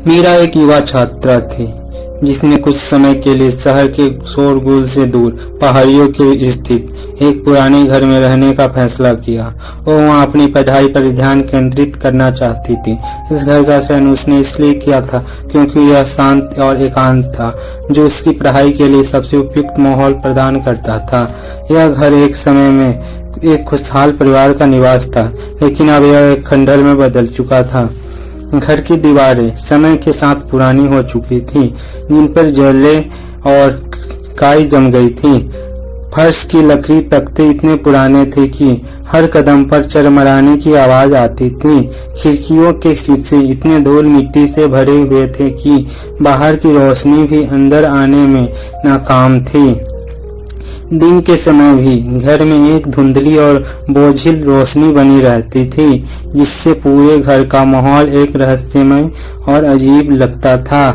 मीरा एक युवा छात्रा थी जिसने कुछ समय के लिए शहर के शोरगुल से दूर पहाड़ियों के स्थित एक पुराने घर में रहने का फैसला किया। वो वहाँ अपनी पढ़ाई पर ध्यान केंद्रित करना चाहती थी। इस घर का चयन उसने इसलिए किया था क्योंकि यह शांत और एकांत था, जो उसकी पढ़ाई के लिए सबसे उपयुक्त माहौल प्रदान करता था। यह घर एक समय में एक खुशहाल परिवार का निवास था, लेकिन अब यह एक खंडहर में बदल चुका था। घर की दीवारें समय के साथ पुरानी हो चुकी थीं, जिन पर जले और काई जम गई थी। फर्श की लकड़ी तख्ते इतने पुराने थे कि हर कदम पर चरमराने की आवाज आती थी। खिड़कियों के शीशे इतने धूल मिट्टी से भरे हुए थे कि बाहर की रोशनी भी अंदर आने में नाकाम थी। दिन के समय भी घर में एक धुंधली और बोझिल रोशनी बनी रहती थी, जिससे पूरे घर का माहौल एक रहस्यमय और अजीब लगता था।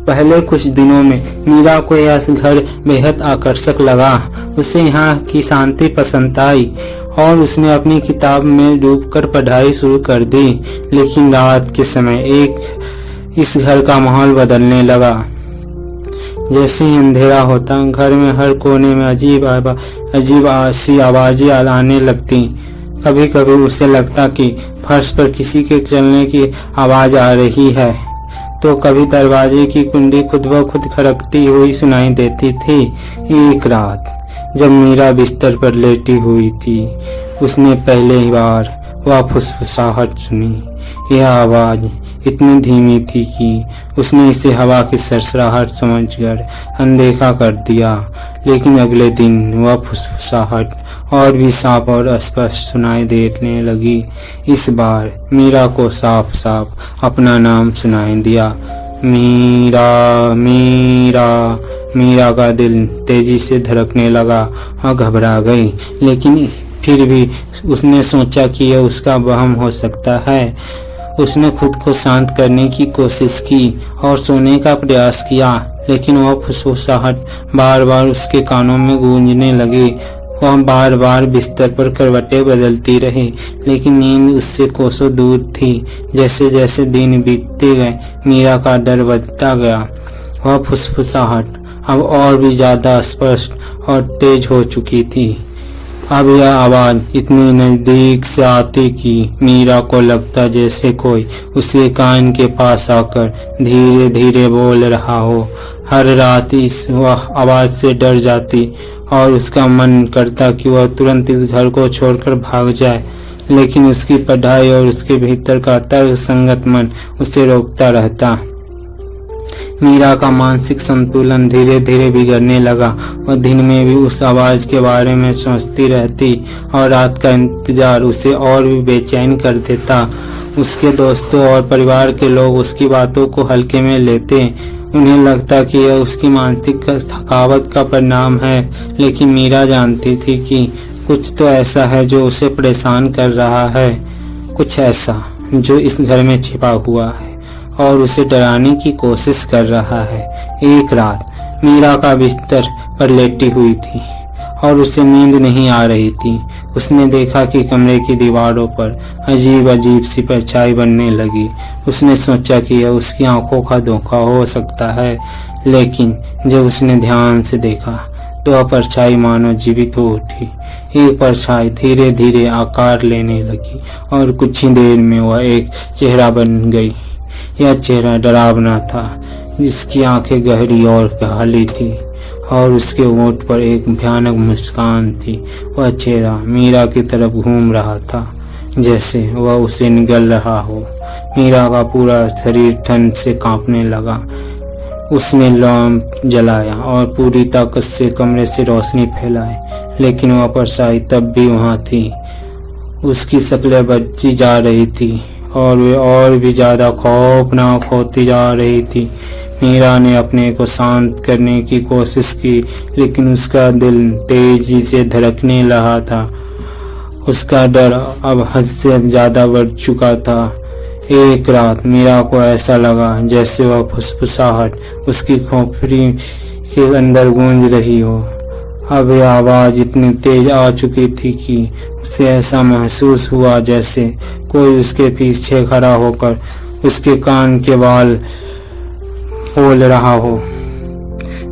पहले कुछ दिनों में मीरा को यह घर बेहद आकर्षक लगा। उसे यहाँ की शांति पसंद आई और उसने अपनी किताब में डूबकर पढ़ाई शुरू कर दी। लेकिन रात के समय इस घर का माहौल बदलने लगा। जैसे ही अंधेरा होता, घर में हर कोने में अजीब सी आवाजें आने लगती। कभी कभी उसे लगता कि फर्श पर किसी के चलने की आवाज आ रही है, तो कभी दरवाजे की कुंडी खुद ब खुद खड़कती हुई सुनाई देती थी। एक रात जब मीरा बिस्तर पर लेटी हुई थी, उसने पहली बार वह फुसफुसाहट सुनी। यह आवाज इतनी धीमी थी कि उसने इसे हवा की सरसराहट समझकर अनदेखा कर दिया। लेकिन अगले दिन वह फुसफुसाहट और भी साफ और स्पष्ट सुनाई देने लगी। इस बार मीरा को साफ साफ अपना नाम सुनाई दिया, मीरा मीरा। मीरा का दिल तेजी से धड़कने लगा और घबरा गई, लेकिन फिर भी उसने सोचा कि यह उसका वहम हो सकता है। उसने खुद को शांत करने की कोशिश की और सोने का प्रयास किया, लेकिन वह फुसफुसाहट बार बार उसके कानों में गूंजने लगी। वह बार बार बिस्तर पर करवटें बदलती रही, लेकिन नींद उससे कोसों दूर थी। जैसे जैसे दिन बीतते गए, मीरा का डर बढ़ता गया। वह फुसफुसाहट अब और भी ज्यादा स्पष्ट और तेज हो चुकी थी। अब यह आवाज इतनी नजदीक से आती कि मीरा को लगता जैसे कोई उसके कान के पास आकर धीरे धीरे बोल रहा हो। हर रात वह आवाज से डर जाती और उसका मन करता कि वह तुरंत इस घर को छोड़कर भाग जाए, लेकिन उसकी पढ़ाई और उसके भीतर का तर्कसंगत मन उसे रोकता रहता। मीरा का मानसिक संतुलन धीरे धीरे बिगड़ने लगा। वह दिन में भी उस आवाज के बारे में सोचती रहती और रात का इंतजार उसे और भी बेचैन कर देता। उसके दोस्तों और परिवार के लोग उसकी बातों को हल्के में लेते। उन्हें लगता कि यह उसकी मानसिक थकावट का परिणाम है, लेकिन मीरा जानती थी कि कुछ तो ऐसा है जो उसे परेशान कर रहा है, कुछ ऐसा जो इस घर में छिपा हुआ है और उसे डराने की कोशिश कर रहा है। एक रात मीरा का बिस्तर पर लेटी हुई थी और उसे नींद नहीं आ रही थी। उसने देखा कि कमरे की दीवारों पर अजीब अजीब सी परछाई बनने लगी। उसने सोचा कि यह उसकी आंखों का धोखा हो सकता है, लेकिन जब उसने ध्यान से देखा तो वह परछाई मानो जीवित हो उठी। एक परछाई धीरे धीरे आकार लेने लगी और कुछ ही देर में वह एक चेहरा बन गई। यह चेहरा डरावना था, जिसकी आंखें गहरी और काली थी और उसके होंठ पर एक भयानक मुस्कान थी। वह चेहरा मीरा की तरफ घूम रहा था, जैसे वह उसे निगल रहा हो। मीरा का पूरा शरीर ठंड से कांपने लगा। उसने लैंप जलाया और पूरी ताकत से कमरे से रोशनी फैलाई, लेकिन वह परछाई तब भी वहां थी। उसकी शक्लें बदलती जा रही थी और वे और भी ज्यादा खौफनाक होती जा रही थी। मीरा ने अपने को शांत करने की कोशिश की, लेकिन उसका दिल तेजी से धड़कने लगा था। उसका डर अब हद से ज्यादा बढ़ चुका था। एक रात मीरा को ऐसा लगा जैसे वह फुसफुसाहट उसकी खोपड़ी के अंदर गूंज रही हो। अब यह आवाज इतनी तेज आ चुकी थी कि उसे ऐसा महसूस हुआ जैसे कोई उसके पीछे खड़ा होकर उसके कान के बाल बोल रहा हो,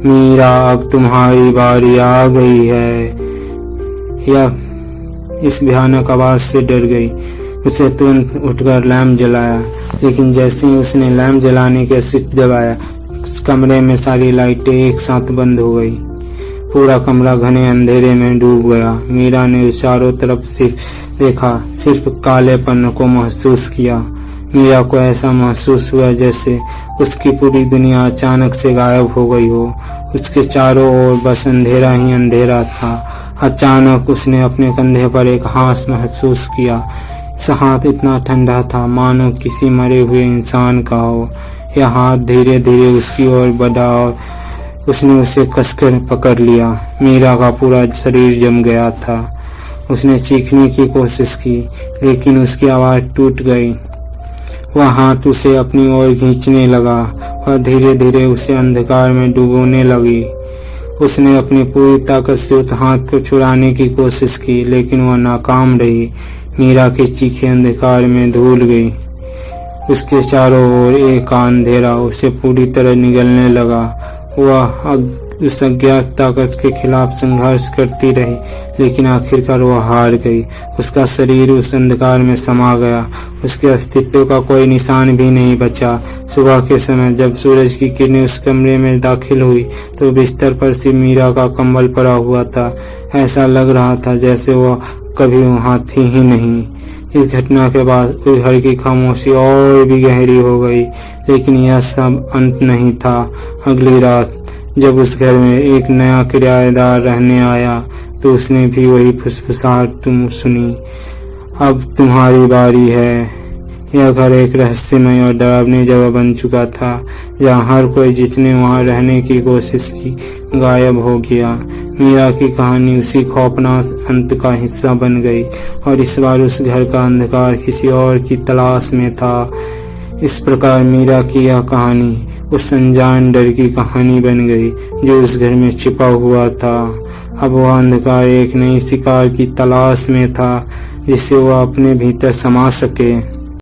मीरा अब तुम्हारी बारी आ गई है। यह इस भयानक आवाज से डर गई। उसे तुरंत उठकर लैंप जलाया, लेकिन जैसे ही उसने लैंप जलाने के स्विच दबाया, उस कमरे में सारी लाइटें एक साथ बंद हो गई। पूरा कमरा घने अंधेरे में डूब गया। मीरा ने चारों तरफ सिर्फ देखा, सिर्फ कालेपन को महसूस किया। मीरा को ऐसा महसूस हुआ जैसे उसकी पूरी दुनिया अचानक से गायब हो गई हो। उसके चारों ओर बस अंधेरा ही अंधेरा था। अचानक उसने अपने कंधे पर एक हाथ महसूस किया। इस हाथ इतना ठंडा था मानो किसी मरे हुए इंसान का हो। यह हाथ धीरे धीरे उसकी ओर बढ़ा और उसने उसे कसकर पकड़ लिया। मीरा का पूरा शरीर जम गया था। उसने चीखने की कोशिश की, लेकिन उसकी आवाज़ टूट गई। वह हाथ उसे अपनी ओर खींचने लगा और धीरे धीरे उसे अंधकार में डुबोने लगी। उसने अपनी पूरी ताकत से उस हाथ को छुड़ाने की कोशिश की, लेकिन वह नाकाम रही। मीरा की चीखें अंधकार में धुल गई। उसके चारों ओर एक अंधेरा उसे पूरी तरह निगलने लगा। वह उस अज्ञात ताकत के खिलाफ संघर्ष करती रही, लेकिन आखिरकार वह हार गई। उसका शरीर उस अंधकार में समा गया। उसके अस्तित्व का कोई निशान भी नहीं बचा। सुबह के समय जब सूरज की किरणें उस कमरे में दाखिल हुई तो बिस्तर पर सिर्फ मीरा का कंबल पड़ा हुआ था। ऐसा लग रहा था जैसे वह कभी वहाँ थी ही नहीं। इस घटना के बाद उस घर की खामोशी और भी गहरी हो गई, लेकिन यह सब अंत नहीं था। अगली रात जब उस घर में एक नया किराएदार रहने आया तो उसने भी वही फुसफुसाहट तुम सुनी, अब तुम्हारी बारी है। यह घर एक रहस्यमय और डरावनी जगह बन चुका था, जहाँ हर कोई जिसने वहाँ रहने की कोशिश की गायब हो गया। मीरा की कहानी उसी खौफनाक अंत का हिस्सा बन गई, और इस बार उस घर का अंधकार किसी और की तलाश में था। इस प्रकार मीरा की यह कहानी उस अनजान डर की कहानी बन गई जो उस घर में छिपा हुआ था। अब वह अंधकार एक नई शिकार की तलाश में था जिससे वह अपने भीतर समा सके।